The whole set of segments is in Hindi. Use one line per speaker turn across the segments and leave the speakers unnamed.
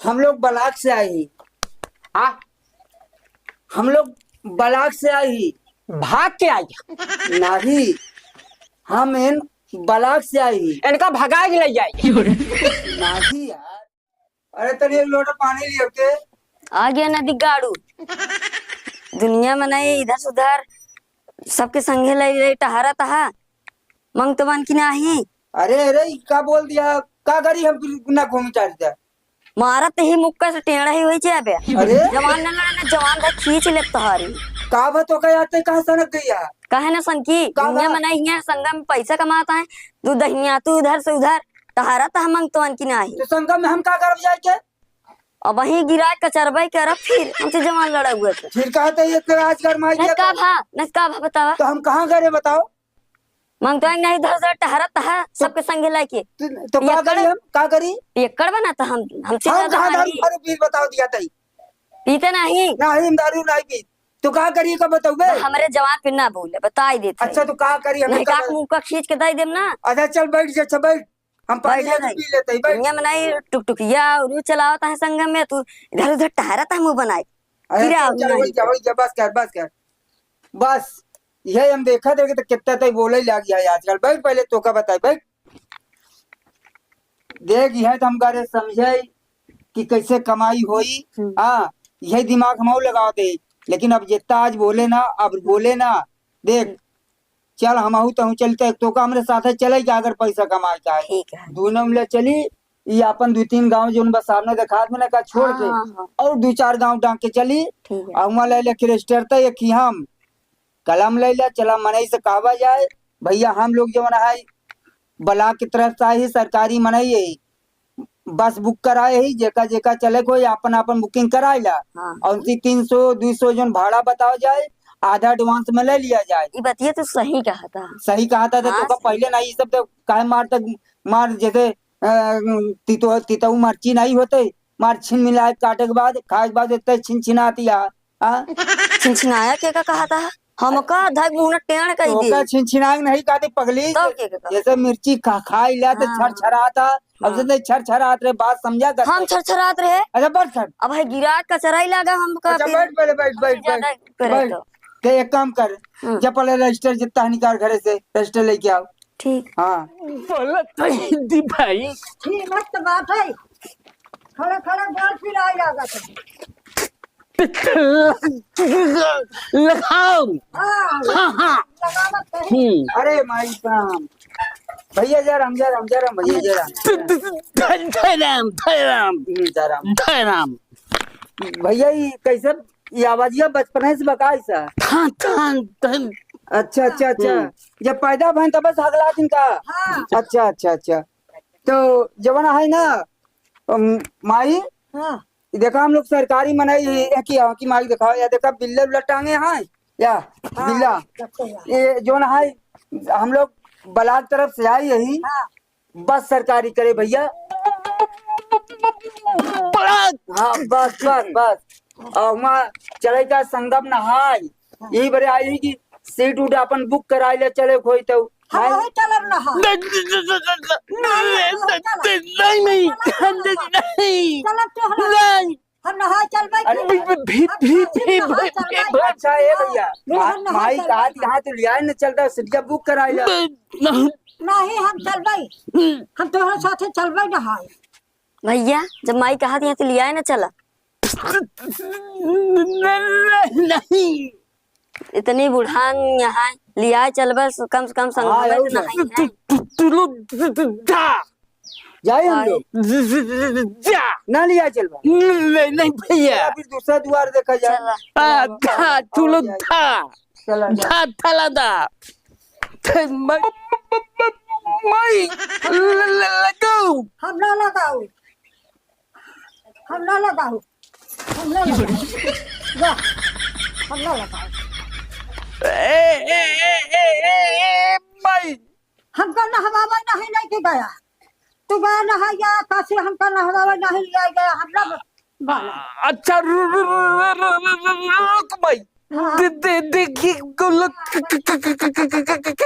हम लोग बलाक से आए ही।
हाँ,
हम लोग बलाक से आए ही।
भाग के आई।
नहीं, हम इन बलाक से आए ही।
इनका भगा के ले जाए।
नहीं यार, अरे तनी एक लोटा पानी लियो के।
आ गया नदी गाड़ू। दुनिया में नहीं, इधर से उधर सबके संगे ले टहरा तहा मंग तो मन की नहीं।
अरे अरे का बोल दिया, का करी हम ना घूम चाहते।
मारत ही मुक्का से टेढ़ा ही हुई छे बे।
अरे
जवान न लड़ना, जवान धा खींच ले तहारी।
का बतो का आते कहां सनक गई है।
कहे ना सन की दुनिया में नहीं है, संगम में पैसा कमाता है। तू दहिया तू उधर से उधर टहरा तहा मंग तो मन की नहीं।
तो संगम में हम का करब जाए के।
अब वही गिरा कचरबाई कर फिर हमसे जवान लड़ा हुए थे।
फिर कहते ये तो आज कर मार दिया
नस्का भा बतावा।
तो हम कहां गए बताओ।
मंग तो नहीं इधर उधर टहरा तहा सबके संगे लाके।
तो का करी हम का करी।
एकड़ बनाता हम हमसे
हम कहां दारू
ज्यादा
पी बताओ दिया तई।
पीते नहीं।
नहीं हम दारू नहीं पी। तो का करी का बताओ बे।
हमारे जवान फिर ना बोले बता ही देते।
अच्छा तो का करी हम
नहीं का मुंह का खींच के दे देम ना।
अच्छा चल बैठ जा, अच्छा बैठ, हम पानी
बैठ जा
पी लेते हैं, बैठ।
दुनिया में नहीं टुकटुकिया और चलावता है संगम में, तू इधर उधर टहराता है मुंह बनाए।
अरे
फिर आओ
चल वही जा बस कर बस कर बस। यही हम देखा थे तो कितना तक बोले लग गया आजकल। बैठ पहले तो का बताए बैठ। देख यह तो हम करे समझे कि कैसे कमाई होई। हाँ यही दिमाग हम लगाओ दे। लेकिन अब जितना आज बोले ना, अब बोले ना, देख चल हम तो चलते तो का हमारे साथ चले क्या अगर पैसा कमाए का है।
ठीक है।
दोनों मिले चली। ये अपन 2-3 गांव जो बस सामने देखा में का छोड़ के
हाँ।
और 2-4 गांव डांग के चली।
ठीक है।
और वहाँ ले ले क्रिस्टर एक ही हम कलम ले ले चला मनई से कहवा जाए भैया हम लोग जो है ब्लॉक की तरफ से आई सरकारी मनई है बस बुक कराए ही जेका जेका चले कोई अपन अपन बुकिंग कराए ला।
हाँ।
और उनकी 300-200 जो भाड़ा बताओ जाए आधा एडवांस में ले लिया जाए।
ये बतिया तो सही कहा था।
सही कहा था
हाँ,
तो का पहले नहीं सब तो काहे मार तक मार जैसे तितऊ मर्ची नहीं होते मार छिन मिलाए काटे के बाद खाए के बाद इतने छिन छिनाती है।
छिनछिनाया के का कहा था हमका धग मुंह टेढ़ कही
तो
दी।
का छिनछिनांग नहीं कहते पगली।
तो के का
जैसे मिर्ची खाई ला तो
हाँ।
छरछराता। अब से छरछरात रे बात समझा कर।
हम छरछरात रहे।
अच्छा बैठ कर।
अब है गिराट का चराई लगा हमका।
अच्छा बैठ पहले बैठ बैठ
ज्यादा
बैठ
करे
बैठ।
तो
तो एक काम कर जब पहले रजिस्टर जितना निकाल घरे से रजिस्टर लेके आओ।
ठीक।
हाँ
बोला तो हिंदी भाई।
ठीक मस्त बात है। खड़े खड़े बोल फिर आ जाएगा
लगाओ।
हाँ
हाँ।
लगावत कहीं।
अरे माई साहब भैया जराम भैया
धैराम
जराम
धैराम
भैया ये कैसे ये आवाजिया बचपन से बकाई सा।
थान थान थान।
अच्छा अच्छा अच्छा जब पैदा भन तब बस अगला दिन का।
हाँ।
अच्छा अच्छा अच्छा तो जवाना है ना माई
हाँ।
देखा हम लोग सरकारी मनाई है कि माई देखा या देखा बिल्ले उल्ला टांगे हैं या बिल्ला ये जो ना है हम लोग बलाक तरफ से आई यही
हाँ।
बस सरकारी करे भैया। हाँ बस बस बस और वहाँ चले का संगम नहाय यही बड़े आई कि सीट उठ अपन बुक कराए ले चले कोई तो
हम वही चलब ना। हाँ।
नहीं नहीं नहीं
चलब तो हम नहा चल
अच्छा है भैया माई कहा यहाँ तो लिया न चलता सीटिया बुक कराए ला।
नहीं हम चलबई। हम तोहरे साथे चलबई नहाए।
भैया जब माई कहा दिया तो लिया है ना चला।
नहीं
इतनी बुढ़ान यहाँ लिया चल बस कम से कम संगम में तो नहीं है।
तू लोग जा
जाए हम लोग
जा
ना लिया चल
नहीं भैया
फिर दूसरा द्वार देखा जाए।
चला
था तू लोग था
चला
था थला दा माई लगाओ।
हम ना लगाऊ। हम ना लगाऊ। हम ना लगाऊ। जा हम ना लगाऊ।
माई
हमका नहवावा नहीं के गया। तू गया नहाया काशी हमका नहवावा नहीं लिया गया। हम ना बाला।
अच्छा रुक भाई देखिए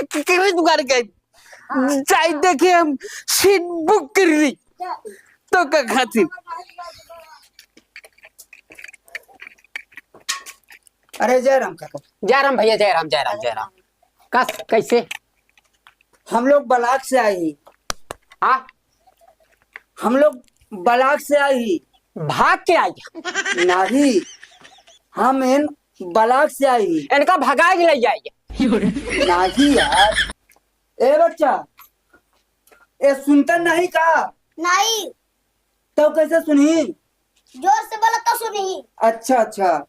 कितनी दुकान गए चाय देखे हम सीट बुक कर दी तो का खातिर
अरे जय राम काका।
जयराम भैया, जयराम जयराम जयराम। कस कैसे?
हम लोग बलाक से आए ही।
हाँ,
हम लोग बलाक से आए ही।
भाग के आई
नहीं, हम इन बलाक से आए ही।
इनका भगाज ले जाइए।
नहीं यार, ए बच्चा, ए सुनता नहीं का?
नहीं,
तो कैसे सुनी?
जोर से बोला तो सुनी।
अच्छा अच्छा,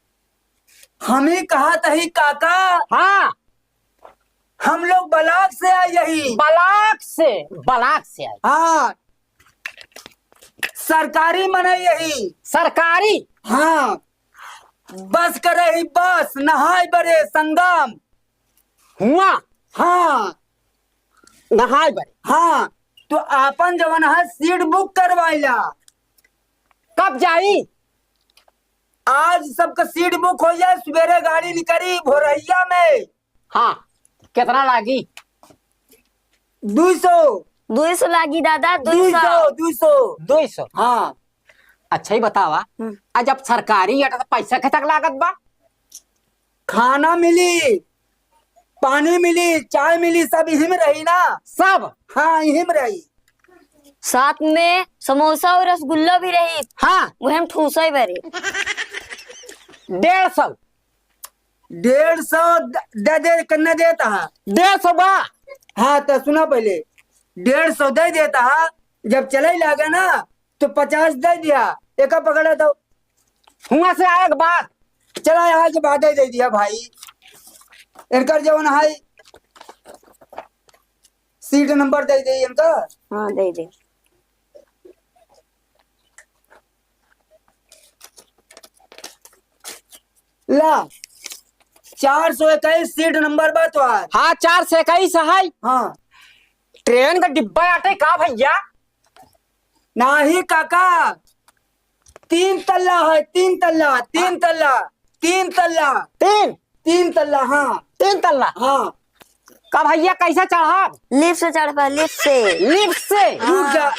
हमें कहा तही काका,
हाँ,
हम लोग बलाक से आए यही।
बलाक से आई।
हाँ, सरकारी मने यही।
सरकारी?
हाँ, बस करे ही बस, नहाय बरे संगम।
हुआ
हाँ
नहाय बरे।
हाँ, तो आपन जवन है सीट बुक करवाइला।
कब जाई?
आज सबका सीट बुक हो जाए, सवेरे गाड़ी निकली भोरहिया में।
हाँ, कितना लागी?
200
200 लागी दादा,
200
200।
200।
200।
हाँ,
अच्छा ही बतावा, आज अब सरकारी है तो पैसा के तक लागत बा?
खाना मिली, पानी मिली, चाय मिली, सब यही में रही ना।
सब?
हाँ, यही में रही।
साथ में समोसा और रसगुल्ला भी रही।
हाँ,
वो हम ठूसा ही भरे।
150।
150 दे करना देता है।
150 बा?
हाँ, तो सुना पहले, 150 दे देता है। जब चले लगा ना तो 50 दे दिया, एक पकड़ा तो
हुआ से आए के बाद
चला यहाँ के बाद दे दिया भाई। इनकर जवन है सीट नंबर दे दी इनका।
हाँ दे दे।
ला 421 सीट नंबर बा तो आज।
हाँ, 4 से 21 है।
हाँ,
ट्रेन का डिब्बा आटे का भैया?
नाही काका, 3 तल्ला है, 3 तल्ला, 3 तल्ला, 3 तल्ला, 3 तल्ला। हाँ
3 तल्ला।
हाँ,
का भैया कैसे चढ़ा?
लिफ्ट से चढ़ पा, लिफ्ट से।
लिफ्ट से?
रुक जा,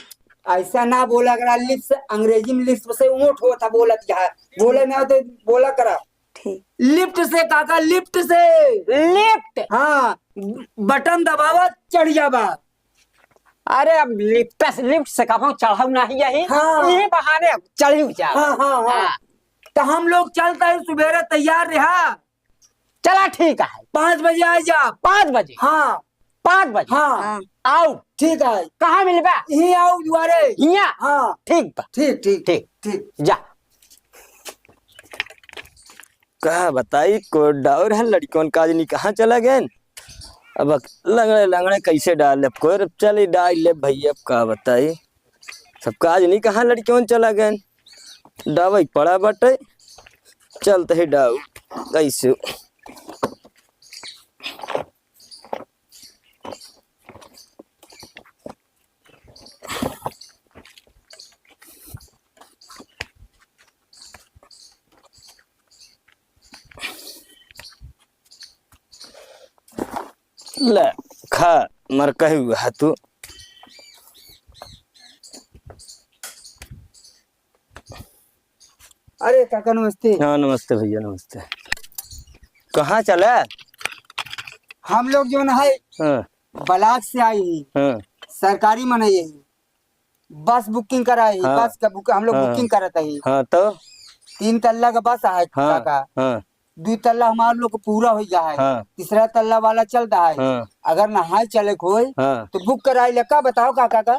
ऐसा ना बोला करा। लिफ्ट से अंग्रेजी में लिफ्ट से ऊँट होता बोलत क्या बोले ना तो बोला करा।
ठीक।
लिफ्ट से काका, लिफ्ट से।
लिफ्ट?
हाँ, बटन दबावा चढ़ जाबा।
अरे अब लिफ्ट से कब चढ़ाऊ नहीं यही।
हाँ।
यही बहाने चढ़ी जा।
हाँ हाँ हाँ, तो हम लोग चलता है सुबेरे, तैयार रहा।
चला ठीक है,
5 बजे आ जा।
5 बजे?
हाँ
5 बजे
हाँ,
हाँ
आओ।
ठीक है,
कहाँ मिलबा?
यही आओ दुआरे।
हिया?
हाँ,
ठीक बा,
ठीक ठीक
ठीक
ठीक।
जा।
कहा बताई को डाउर है लड़कियों का नहीं कहाँ चला गए। अब लंगड़े लंगड़े कैसे डाल ले कोई चल डाल ले भैया। अब कहा बताई सब काज नहीं कहाँ लड़कियों चला गए। डावई पड़ा बटे चलते ही डाउ कैसे। ले खा मर कही हुआ है तू।
अरे काका नमस्ते।
हाँ नमस्ते भैया नमस्ते। कहाँ चला?
हम लोग जो है
हाँ
बलाक से आई ही,
हाँ
सरकारी मने यही बस बुकिंग कराई।
हाँ।
बस का बुक हम लोग
हाँ।
बुकिंग करता ही।
हाँ तो
3 तल्ला का बस है
हाँ
काका।
हाँ
2 तल्ला हमारे लोग को पूरा हो गया है।
हाँ।
तीसरा तल्ला वाला चलता है।
हाँ
अगर नहाय चले कोई
हाँ
तो बुक कराई लगा। बताओ काका का।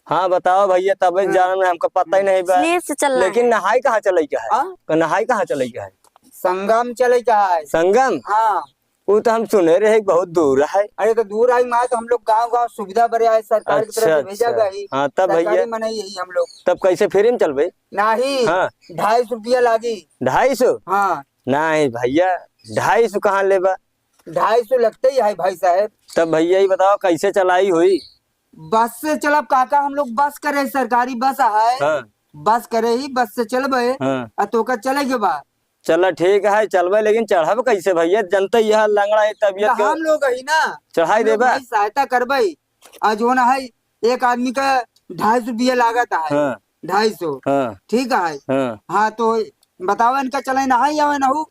हाँ बताओ भैया तब जान में हमको पता ही नहीं बा।
लिफ्ट से चलना
लेकिन
है।
नहाई कहाँ चले क्या है?
हाँ?
नहाई कहाँ चले क्या है?
संगम चले का है।
संगम?
हाँ,
वो तो हम सुने रहे बहुत दूर है।
अरे तो दूर आई माँ, तो हम लोग गाँव गाँव सुविधा बड़े आए, सरकार की तरफ से
अच्छा,
भेजा
अच्छा।
गई।
हाँ, तब भैया।
सरकारी मने यही हम लोग।
तब कैसे फिर हम चलबे?
नहीं,
हाँ।
250 रुपया लागी।
250?
हाँ,
नहीं भैया 250 कहाँ लेबा?
250 लगते ही है भाई साहब।
तब भैया ही बताओ कैसे चलाई हुई?
बस से चलब काका, हम लोग बस करे, सरकारी बस है।
हाँ
बस करे ही, बस से चलबे
हाँ
तो का चले बा।
चलो ठीक है चलबे, लेकिन चढ़ब कैसे भैया? जनता यह लंगड़ा है तबियत
तो हम लोग ही ना
चढ़ाई
हम लोग
देबा।
भाई सहायता करबे। और जो ना है एक आदमी का 250 रुपया लागत है।
हाँ
250,
हाँ
ठीक है।
हाँ
हाँ, तो बताओ इनका चले ना है या ना हो?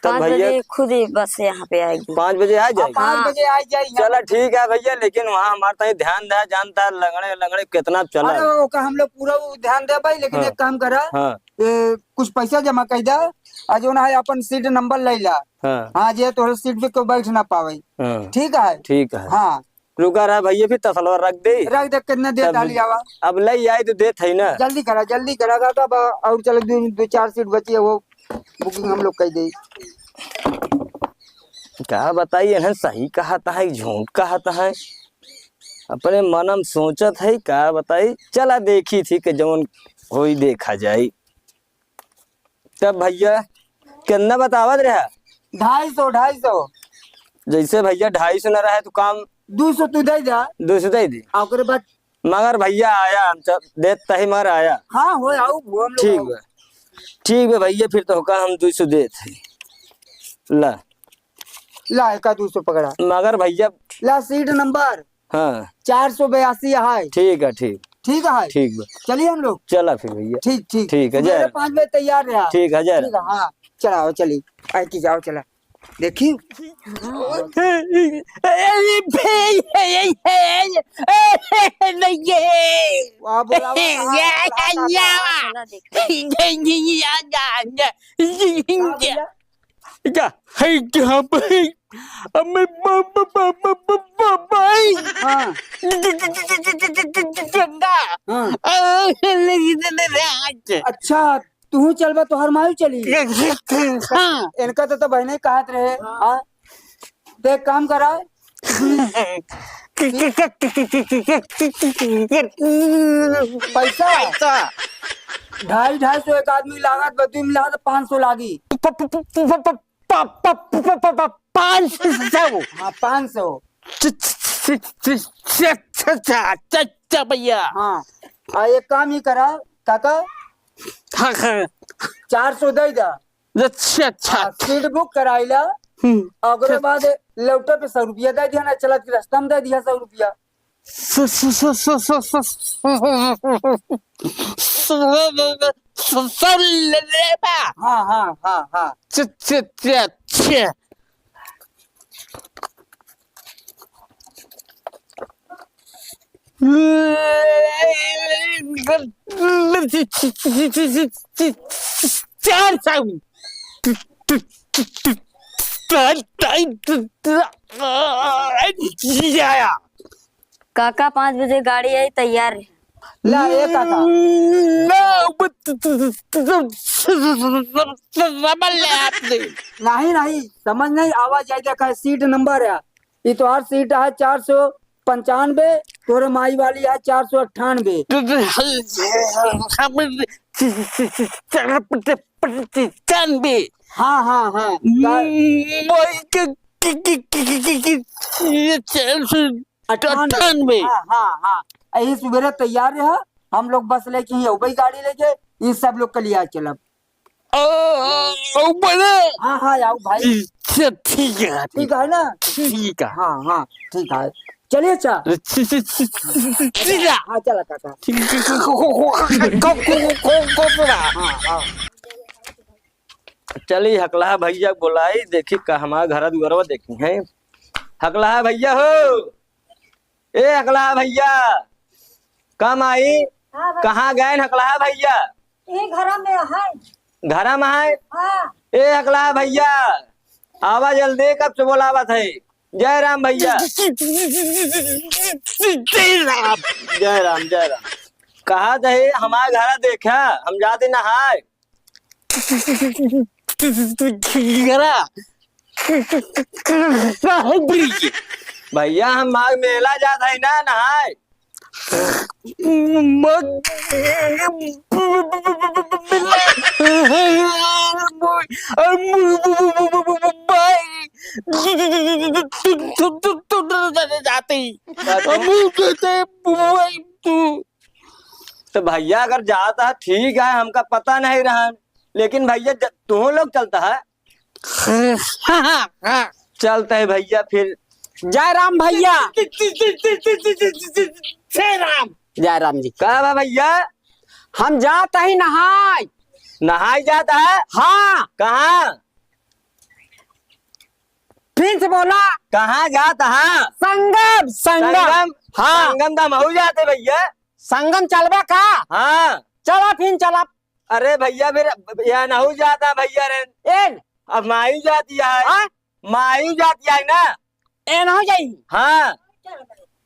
तब
5
भैया
बजे खुद ही बस यहाँ पे आएगी।
5 बजे आ जाएगी।
5 बजे आ जाए।
चला ठीक है भैया, लेकिन वहाँ हमारा तो ध्यान दे, जानता है लंगड़े लंगड़े कितना चला।
अरे वो का हम लोग पूरा वो ध्यान दे भाई, लेकिन
हाँ।
एक काम करा,
हाँ
कुछ पैसा जमा कर दे, और जो ना है अपन सीट नंबर ले ला।
हाँ
हाँ जे तोहरे सीट पे कोई बैठ ना पावे।
हाँ
ठीक है।
ठीक है।
हाँ
रुका रहा भैया, फिर तसलवा रख दे।
रख दे, कितना दे
तब-
डाली आवा।
अब ले आई तो देत है ना।
जल्दी करा तब और चलो 2-4 सीट बची है, वो बुकिंग हम लोग कर दे।
क्या बताइए ना, सही कहा था है झूठ कहा था है, अपने मनम सोचत है क्या बताई। चला देखी थी कि जौन हो ही देखा जाए। तब भैया कितना बतावत रहा?
250।
जैसे भैया 250 न रहा है तो काम
200 तू दे जा,
200 दे दी।
और ओकरे बाद
मगर भैया आया, हम देता ही मगर आया।
हाँ हो आओ वो हम लोग
ठीक
आओ।
है ठीक है भैया, फिर तो होगा हम 200 देते। ला
ला एका 200 पकड़ा।
मगर भैया
ला सीट नंबर
हाँ
482 है।
ठीक है ठीक
ठीक है।
ठीक बा।
चलिए हम लोग।
चला फिर भैया।
ठीक ठीक
ठीक है, जय।
5 बजे तैयार रहा।
ठीक है जय।
ठीक है। हाँ चलाओ, चलिए आई की जाओ, चला देखी। वाह बोला
चला देखते हैं।
क्या है क्या भाई? हमें भाई
हाँ हाँ। अच्छा तू चलबा तो हर मायू चली। इनका तो बहने कहत रहे। हाँ देख काम करा, पैसा 250 एक आदमी लागत, बदू मिला तो 500 लागी।
500
हाँ 500।
भैया।
हाँ एक काम ही करा काका, 400 दे दा।
अच्छा अच्छा।
सीट बुक कराइला, ओकरे बाद लौटे पे 100 रुपया दे दिया ना, चलत के रास्ता में दे दिया 100 रुपया। हाँ हाँ हाँ हाँ।
काका 5 बजे गाड़ी आई, तैयार है।
ला ये काका, नहीं नहीं समझ नहीं आवाज आई, देखा सीट नंबर है, ये तो हर सीट है 495, तोरे माई वाली है 498। हाँ हाँ हाँ हाँ हाँ हाँ। यही सुबह तैयार है, हम लोग बस लेके ही वही गाड़ी लेके ये सब लोग के लिए चलब। हाँ हाँ आओ भाई।
ठीक है
ठीक है ना।
ठीक है।
हाँ हाँ ठीक है, चलिए अच्छा। हाँ चला काका। हाँ हाँ
चली हकला भैया बुलाई, देखी का हमारा घर दुआरवा देखी है। हकला भैया हो, ए हकला भैया कम आई।
हाँ भाई,
कहाँ गए हकला भैया?
ये घर में है।
घर में है।
हाँ
ए हकला भैया आवा जल्दी, कब से बोलावत है? जय राम भैया। जय राम जय राम। कहा थे हमारा घर देखा, हम जाते नहाए। भैया हम माघ मेला जाता है ना नहाए। तो भैया अगर जाता है ठीक है, हमका पता नहीं रहा, लेकिन भैया तुम लोग चलता है। चलते है भैया फिर।
जय राम भैया। जय राम। जय राम जी।
कहा बा भैया?
हम जाते ही नहाय।
नहाई जाता है?
हाँ
कहाँ?
फिर से बोला।
कहाँ जाता? हाँ
संगम संगम।
संगम।
हाँ
संगम तो महू जाते भैया।
संगम चलबे का।
हाँ
चला फिर चला।
अरे भैया फिर यहाँ नहू जाता भैया रे।
एन
अब माई जाती है।
हाँ
माई जाती है ना।
एन हो जाई।
हाँ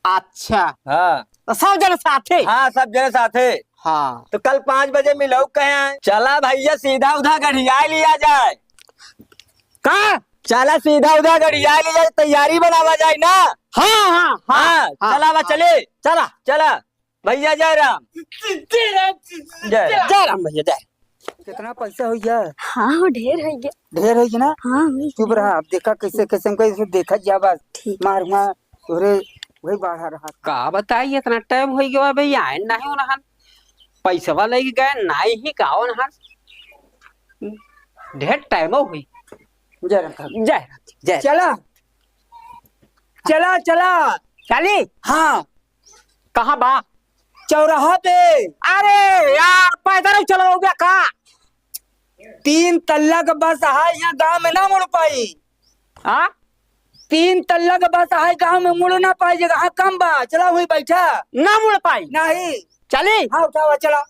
अच्छा
हाँ
तो सब जन साथे।
हाँ सब जने साथे।
हाँ
तो कल 5 बजे मिलो कहे। चला भैया सीधा उधर गढ़िया लिया जाए।
का।
चला सीधा उधर गढ़िया लिया जाए, तैयारी बनावा जाए ना।
हाँ हाँ
हाँ चला बा चले।
चला
चला भैया जय राम। जय
जय राम भैया जय।
कितना पैसा हो गया?
हाँ ढेर है ये।
ढेर है कि ना?
हाँ हुई।
चुप रहा, अब देखा कैसे कैसे हमको इसको देखा जा बस।
ठीक।
मार मार तोरे वही बढ़ा रहा।
का बताई इतना टाइम हो गया भैया आए नहीं होना। पैसा लेके गए नहीं ही का ढेर टाइम हो गई।
जय राम ठाकुर।
जय जय।
चला चला चला।
चली
हाँ
कहाँ बा।
चौराहा पे
अरे यार पैदल चलो गया का।
3 तल्ला का बस है, यहाँ गांव में ना मुड़ पाई।
हाँ
3 तल्ला का बस है, गांव में मुड़ ना पाई, जगह कम बा। चला हुई बैठा
ना मुड़ पाई।
नहीं।
चली
हाँ उठावा चला।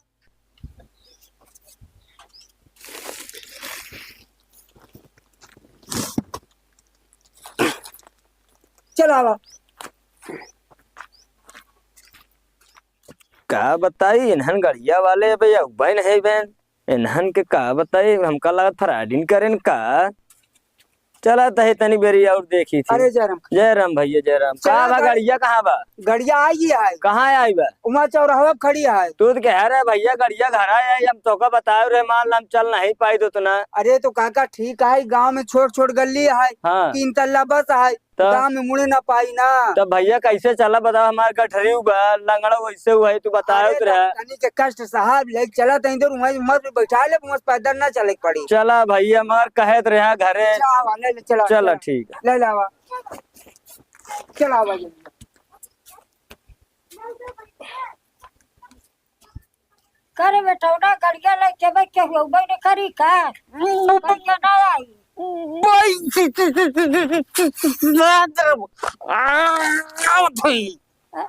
चलावा।
का बताई इन्हन गढ़िया वाले भैया बहन है बहन। इन्हन के का बताई हमका लगा फराडिन करेन का। चला तहे तनी बेरी और देखी थी।
अरे जय राम।
जय राम भैया जय राम। कहाँ बा गढ़िया कहाँ बा?
गड़िया आई है,
कहाँ आई बा?
उमा चौराहा पे खड़ी है।
तू तो कह रहे भैया गढ़िया घर आया हम तो का बताए रे मान हम चल नहीं पाई तो ना।
अरे तो काका ठीक है, गांव में छोट छोट गली है,
हाँ
3 तल्ला बस है,
तो?
गांव में मुड़े ना पाई ना।
तो भैया कैसे चला बताओ? हमारे गठरी हुआ लंगड़ा वैसे हुआ है तू बताओ तो रहा।
तनी के कष्ट साहब ले चला तनी दूर उमर पे बैठा ले, उमर पैदल ना चले पड़ी।
चला भैया मार कहत रहा घरे।
ले ले चला
चला ठीक है।
ले लावा चला आवा जल्दी।
करे बेटा उड़ा गड़िया लेके भाई के हुआ बैठ करी का गड़िया ना आई।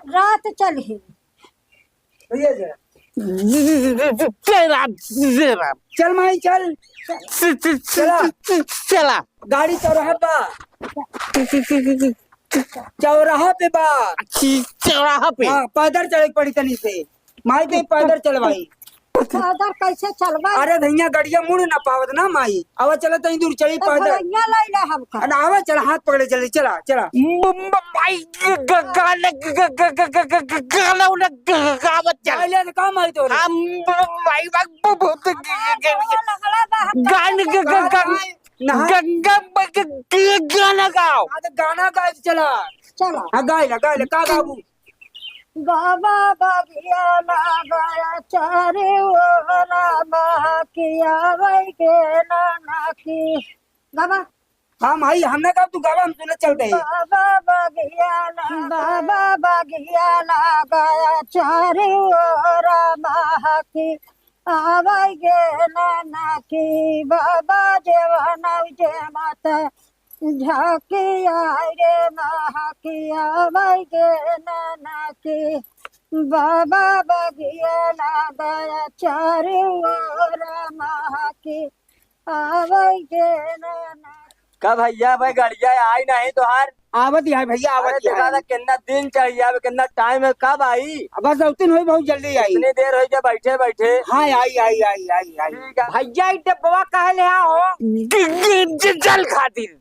रात चली
भैया जरा चल माई चल। चला
चला
गाड़ी चौराहा बा, चौराहा पे बा।
चौराहा पे।
हाँ पैदल चले पड़ी तनी से माई पे पैदल चलवाई।
उधर कैसे चलवा।
अरे भैया गड़िया मुड़ ना पावत ना माई। आवा चला तनी दूर चली पैदल।
भैया ले ले हमका।
अरे आवा चला, हाथ पकड़े चले। चला चला पहले से काम आई तो
गाना गाओ।
गाना गाए चला।
चला
हाँ गाय ला का गाबू।
बाबा बगिया लगाया चारे ओरा बहकिया वही के नाना की बाबा।
हाँ माई हमने कहा तू गावा, हम सुने चलते हैं।
बाबा बगिया लगाया चारे ओरा बहकी आवई गे नाना की बाबा जेवाना जे माता झाकिया रे महकिया वही गे नाना की बाबा बगिया लगाया चारे ओरा महकी आवई गे नाना।
का भैया भाई गड़िया आई नहीं तो हार
आवत है भैया आवत है।
कितना दिन चाहिए कितना टाइम है कब आई?
बस उतनी हुई, बहुत जल्दी आई।
इतनी देर हो गया बैठे बैठे।
हाँ आई आई आई आई आई।
ठीक है।
भैया डब्बा कहे ले आओ जल खातिर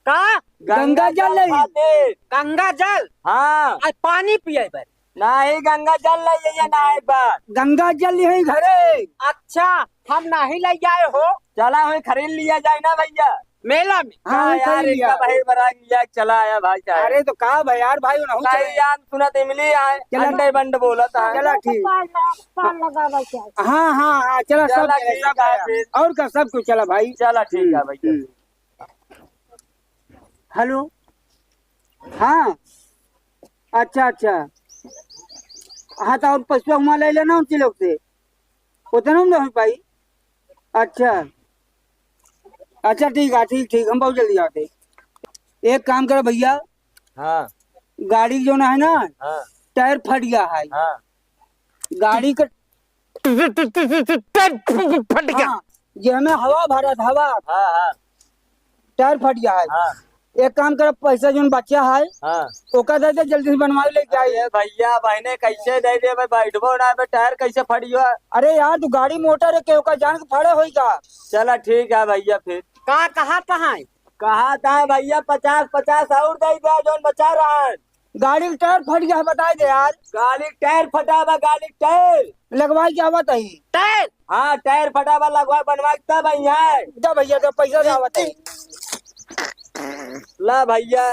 का।
गंगा जल नहीं।
खातिर।
गंगा जल।
हाँ
आज पानी पिए बर।
नहीं गंगा जल नहीं ये ना एक बार।
गंगा जल है घरे।
अच्छा हम नहीं ले आए हो।
चला हमें खरीद लिया जाए ना भैया
मेला में।
हाँ
यार
खरीद लिया।
इनका भाई बना लिया चला आया भाई चाहे।
अरे तो कहा भाई यार भाई ना
नहीं यार सुना तो इमली है
चला।
अंडे बंड बोला था।
चला ठीक।
पान लगावा क्या
हाँ हाँ हाँ चला सब
चला
चला,
ठीक
सब
है
आया।
फिर।
और का सब कुछ चला भाई।
चला ठीक है भैया।
हेलो हाँ अच्छा अच्छा। हाँ तो और पशुआ हुआ ले लेना उनके लोग से, उतना ना हो पाई। अच्छा अच्छा ठीक है, ठीक ठीक हम बहुत जल्दी आते। एक काम करो भैया,
हाँ
गाड़ी जो है ना
हाँ
टायर फट गया है,
हाँ
गाड़ी का
फट गया।
हाँ, जो हमें हवा भरा था, हवा
हाँ हाँ
टायर फट गया है।
हाँ
एक काम करो, पैसा जो बच्चा है
हाँ।
ओका दे दे, जल्दी से बनवा लेके आई।
अरे भैया बहने कैसे दे दे भाई, बैठबो ना बे, टायर कैसे फट गया?
अरे यार तू गाड़ी मोटर है, के ओका जान के फड़े होई का।
चला ठीक है भैया, फिर
कहाँ है?
कहा था भैया 50 और दे दे जोन बचा रहा है।
गाड़ी का टायर फट गया है, बता दे यार।
गाड़ी टायर फटा बा, गाड़ी टायर
लगवाई क्या बात है?
टायर
हाँ टायर फटा बा, लगवा बनवा तब भैया।
जा भैया तो पैसा दे आवत है।
ला भैया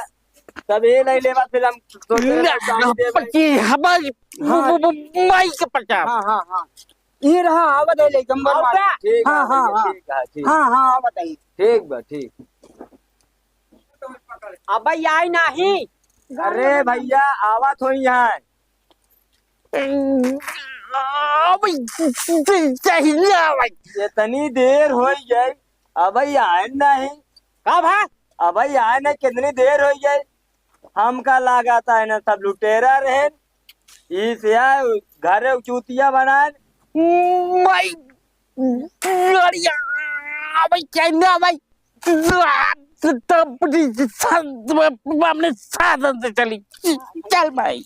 तब ये नहीं लेवा, फिर हम सोचे रहे गाड़ी दे भाई।
25 हमारी माई के 50।
हाँ हाँ हाँ, ये रहा आवत है, लेकिन बनवा।
ठीक है
हाँ हाँ
भैया,
हाँ
ठीक है ठीक।
हाँ हाँ आवत है।
ठीक बा ठीक।
अब आई नहीं।
अरे भैया आवत हो यहाँ। इतनी देर हो गई, अब आए नहीं।
कब है?
अब आए नहीं, कितनी देर हो गई। हमका लगाता है ना सब लुटेरा रहे, इस घरे चूतिया बनाए।
माई लड़िया भाई, कहना भाई अपने साधन से चली। चल भाई।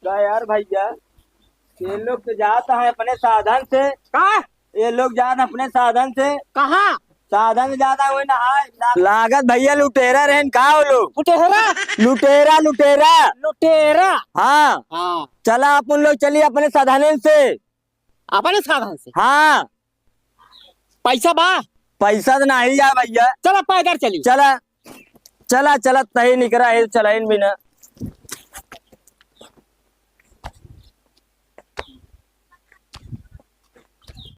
क्या यार भैया, ये लोग तो जाता है अपने साधन से।
कहाँ?
ये लोग जाते अपने साधन से।
कहाँ?
साधन में जाता है नहाए लागत भैया, लुटेरा रहन का हो लोग।
लुटेरा
लुटेरा लुटेरा।
लुटेरा।
हाँ
हाँ,
चला अपन लोग चलिए अपने साधन से।
अपने साधन से।
हाँ
पैसा बा?
पैसा तो नहीं है भैया।
चला पैदल चली।
चला चला चला तही निकला है, चला इन बिना।